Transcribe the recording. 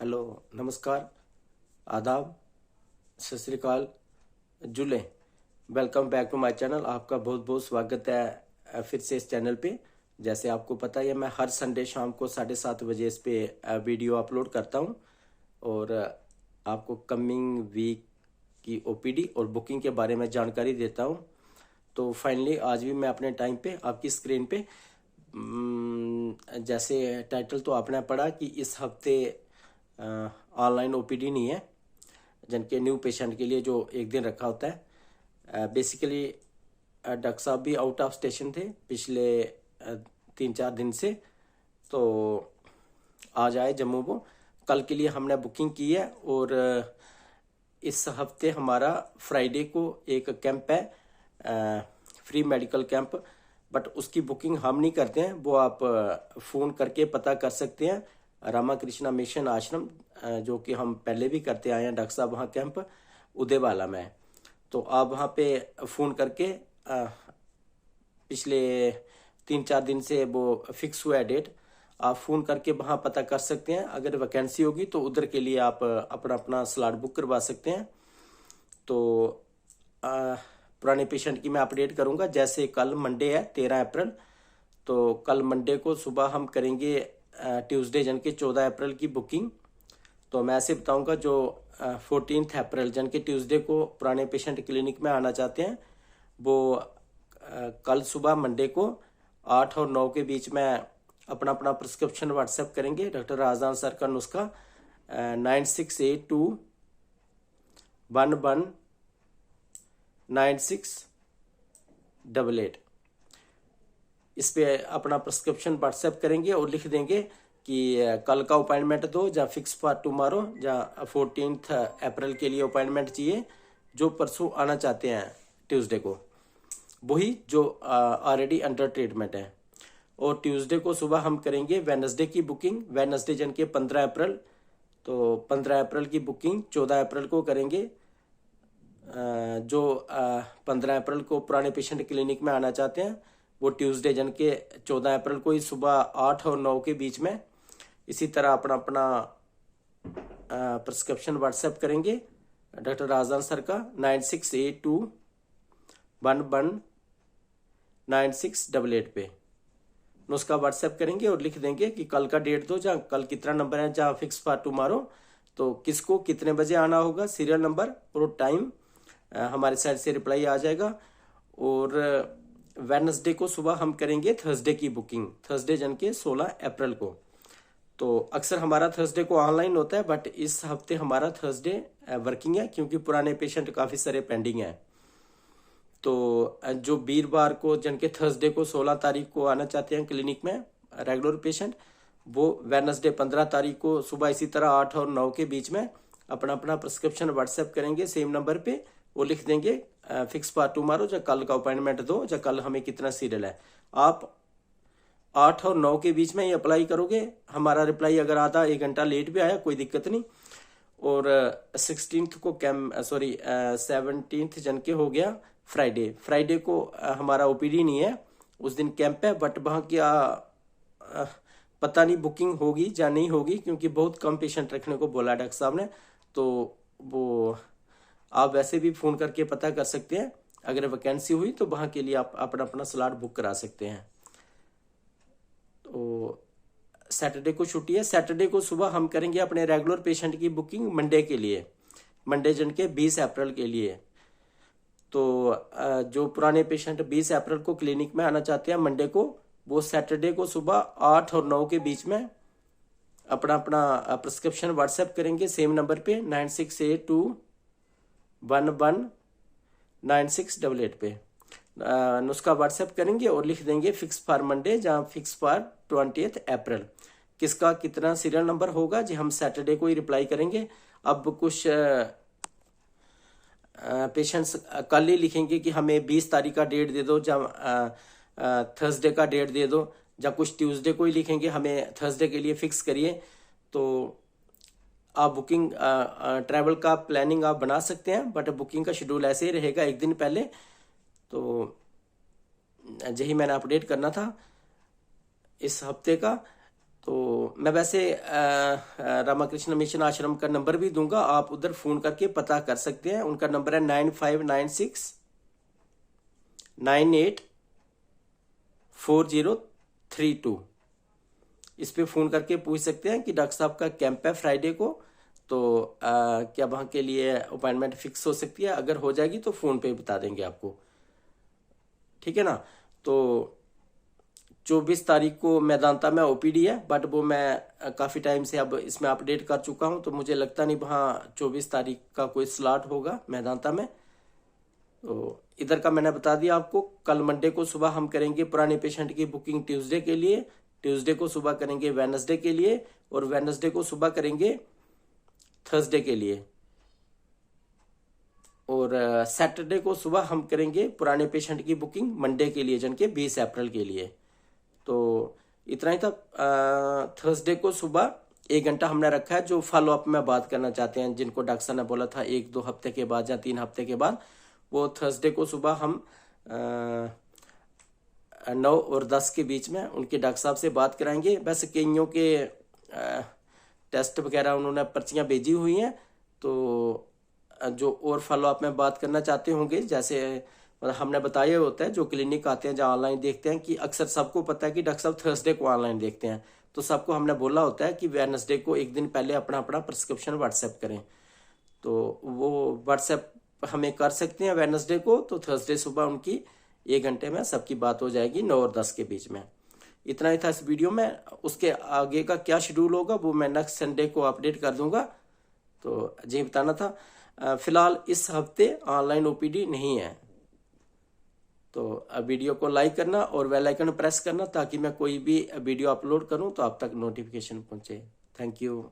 Hello, नमस्कार, आदाब, सत Sri Akal, Julley. Welcome back to my channel. आपका बहुत बहुत स्वागत है फिर से इस चैनल पे। जैसे आपको पता है मैं हर संडे शाम को 7:30 बजे इस पे वीडियो अपलोड करता हूँ और आपको कमिंग वीक की ओपीडी और बुकिंग के बारे में जानकारी देता हूँ। तो फाइनली आज भी मैं अपने टाइम पे आपकी स्क्रीन पे जैसे टाइटल तो आपने पढ़ा कि इस हफ्ते ऑनलाइन ओपीडी नहीं है, जिनके न्यू पेशेंट के लिए जो एक दिन रखा होता है। बेसिकली डॉक्टर साहब भी आउट ऑफ स्टेशन थे पिछले 3-4 दिन से, तो आज आए जम्मू को। कल के लिए हमने बुकिंग की है और इस हफ्ते हमारा फ्राइडे को एक कैंप है, फ्री मेडिकल कैंप। बट उसकी बुकिंग हम नहीं करते हैं, वो आप फ़ोन करके पता कर सकते हैं। रामा कृष्णा मिशन आश्रम, जो कि हम पहले भी करते आए हैं डॉक्टर साहब, वहाँ कैंप उदयवाला में। तो आप वहाँ पे फ़ोन करके पिछले 3-4 दिन से वो फिक्स हुआ है डेट, आप फ़ोन करके वहाँ पता कर सकते हैं। अगर वैकेंसी होगी तो उधर के लिए आप अपना अपना स्लॉट बुक करवा सकते हैं। तो पुराने पेशेंट की मैं अपडेट करूंगा। जैसे कल मंडे है 13 अप्रैल, तो कल मंडे को सुबह हम करेंगे ट्यूसडे जन के 14 अप्रैल की बुकिंग। तो मैं ऐसे बताऊंगा जो 14 अप्रैल जन के ट्यूसडे को पुराने पेशेंट क्लिनिक में आना चाहते हैं, वो कल सुबह मंडे को 8 और 9 के बीच में अपना अपना प्रिस्क्रिप्शन व्हाट्सएप करेंगे। डॉक्टर राजदान सर का नुस्खा 9682119688। इस पे अपना प्रिस्क्रिप्शन व्हाट्सएप करेंगे और लिख देंगे कि कल का अपॉइंटमेंट दो, या फिक्स फॉर टुमारो, या 14 अप्रैल के लिए अपॉइंटमेंट चाहिए, जो परसों आना चाहते हैं ट्यूसडे को, वही जो ऑलरेडी अंडर ट्रीटमेंट है। और ट्यूसडे को सुबह हम करेंगे वेडनेसडे की बुकिंग, वेडनेसडे जन के 15 अप्रैल। तो 15 अप्रैल की बुकिंग 14 अप्रैल को करेंगे। जो 15 अप्रैल को पुराने पेशेंट क्लिनिक में आना चाहते हैं, वो ट्यूसडे जन के 14 अप्रैल को ही सुबह 8 और 9 के बीच में इसी तरह अपना अपना प्रिस्क्रिप्शन व्हाट्सएप करेंगे डॉक्टर राजदान सर का 9682119688 पे। उसका व्हाट्सएप करेंगे और लिख देंगे कि कल का डेट दो, जहाँ कल कितना नंबर है, जहाँ फिक्स फॉर टुमारो, तो किसको कितने बजे आना होगा, सीरियल नंबर और टाइम हमारे साइड से रिप्लाई आ जाएगा। और वेडनेसडे को सुबह हम करेंगे थर्सडे की बुकिंग, थर्सडे जन के 16 अप्रैल को। तो अक्सर हमारा थर्सडे को ऑनलाइन होता है, बट इस हफ्ते हमारा थर्सडे वर्किंग है, क्योंकि पुराने पेशेंट काफ़ी सारे पेंडिंग हैं। तो जो वीरवार को जन के थर्सडे को 16 तारीख को आना चाहते हैं क्लिनिक में रेगुलर पेशेंट, वो वेडनेसडे 15 तारीख को सुबह इसी तरह 8 और 9 के बीच में अपना अपना प्रिस्क्रिप्शन व्हाट्सएप करेंगे सेम नंबर पे। वो लिख देंगे फिक्स फॉर टुमारो, या कल का अपॉइंटमेंट दो, या कल हमें कितना सीरियल है। आप 8 और 9 के बीच में ये अप्लाई करोगे। हमारा रिप्लाई अगर आधा 1 घंटा लेट भी आया कोई दिक्कत नहीं। और 16 को 17 जन के हो गया फ्राइडे। फ्राइडे को हमारा ओपीडी नहीं है, उस दिन कैंप है। बट वहाँ क्या पता नहीं बुकिंग होगी या नहीं होगी, क्योंकि बहुत कम पेशेंट रखने को बोला डॉक्टर साहब ने। तो वो आप वैसे भी फ़ोन करके पता कर सकते हैं। अगर वैकेंसी हुई तो वहाँ के लिए आप अपना अपना स्लॉट बुक करा सकते हैं। तो सैटरडे को छुट्टी है। सैटरडे को सुबह हम करेंगे अपने रेगुलर पेशेंट की बुकिंग मंडे के लिए, मंडे जन के 20 अप्रैल के लिए। तो जो पुराने पेशेंट 20 अप्रैल को क्लिनिक में आना चाहते हैं मंडे को, वो सैटरडे को सुबह 8 और 9 के बीच में अपना अपना प्रिस्क्रिप्शन व्हाट्सएप करेंगे सेम नंबर पे 9682119688 पे। नुस्खा व्हाट्सएप करेंगे और लिख देंगे फिक्स फॉर मंडे, जहाँ फिक्स फॉर 20 अप्रैल। किसका कितना सीरियल नंबर होगा जी हम सैटरडे को ही रिप्लाई करेंगे। अब कुछ पेशेंट्स कल ही लिखेंगे कि हमें 20 तारीख का डेट दे दो, जब थर्सडे का डेट दे दो, या कुछ ट्यूसडे को ही लिखेंगे हमें थर्सडे के लिए फिक्स करिए। तो आप बुकिंग ट्रैवल का प्लानिंग आप बना सकते हैं, बट बुकिंग का शेड्यूल ऐसे ही रहेगा एक दिन पहले। तो यही मैंने अपडेट करना था इस हफ्ते का। तो मैं वैसे रामाकृष्ण मिशन आश्रम का नंबर भी दूंगा, आप उधर फ़ोन करके पता कर सकते हैं। उनका नंबर है 9596984032। इस पे फ़ोन करके पूछ सकते हैं कि डॉक्टर साहब का कैंप है फ्राइडे को, तो क्या वहाँ के लिए अपॉइंटमेंट फिक्स हो सकती है? अगर हो जाएगी तो फ़ोन पे बता देंगे आपको, ठीक है ना। तो 24 तारीख को मैदानता में ओपीडी है, बट वो मैं काफ़ी टाइम से अब इसमें अपडेट कर चुका हूँ, तो मुझे लगता नहीं वहाँ 24 तारीख का कोई स्लॉट होगा मैदानता में। तो इधर का मैंने बता दिया आपको। कल मंडे को सुबह हम करेंगे पुराने पेशेंट की बुकिंग ट्यूसडे के लिए, ट्यूसडे को सुबह करेंगे वेडनेसडे के लिए, और वेडनेसडे को सुबह करेंगे थर्सडे के लिए, और सैटरडे को सुबह हम करेंगे पुराने पेशेंट की बुकिंग मंडे के लिए, जन के 20 अप्रैल के लिए। तो इतना ही था। थर्सडे को सुबह 1 घंटा हमने रखा है, जो फॉलो अप में बात करना चाहते हैं, जिनको डॉक्टर साहब ने बोला था 1-2 हफ्ते के बाद या 3 हफ्ते के बाद, वो थर्सडे को सुबह हम 9 और 10 के बीच में उनके डॉक्टर साहब से बात कराएंगे। वैसे कईयों के टेस्ट वगैरह उन्होंने पर्चियाँ भेजी हुई हैं, तो जो और फॉलो अप में बात करना चाहते होंगे, जैसे मतलब हमने बताया होता है, जो क्लिनिक आते हैं जहाँ ऑनलाइन देखते हैं, कि अक्सर सबको पता है कि डॉक्टर साहब थर्सडे को ऑनलाइन देखते हैं, तो सबको हमने बोला होता है कि वेडनेसडे को एक दिन पहले अपना अपना प्रिस्क्रिप्शन व्हाट्सएप करें। तो वो व्हाट्सएप हमें कर सकते हैं वेडनेसडे को, तो थर्सडे सुबह उनकी 1 घंटे में सबकी बात हो जाएगी 9 और 10 के बीच में। इतना ही था इस वीडियो में। उसके आगे का क्या शेड्यूल होगा वो मैं नेक्स्ट संडे को अपडेट कर दूंगा। तो जी बताना था। फिलहाल इस हफ्ते ऑनलाइन ओपीडी नहीं है, तो वीडियो को लाइक करना और बेल आइकन प्रेस करना, ताकि मैं कोई भी वीडियो अपलोड करूं तो आप तक नोटिफिकेशन पहुंचे। Thank you.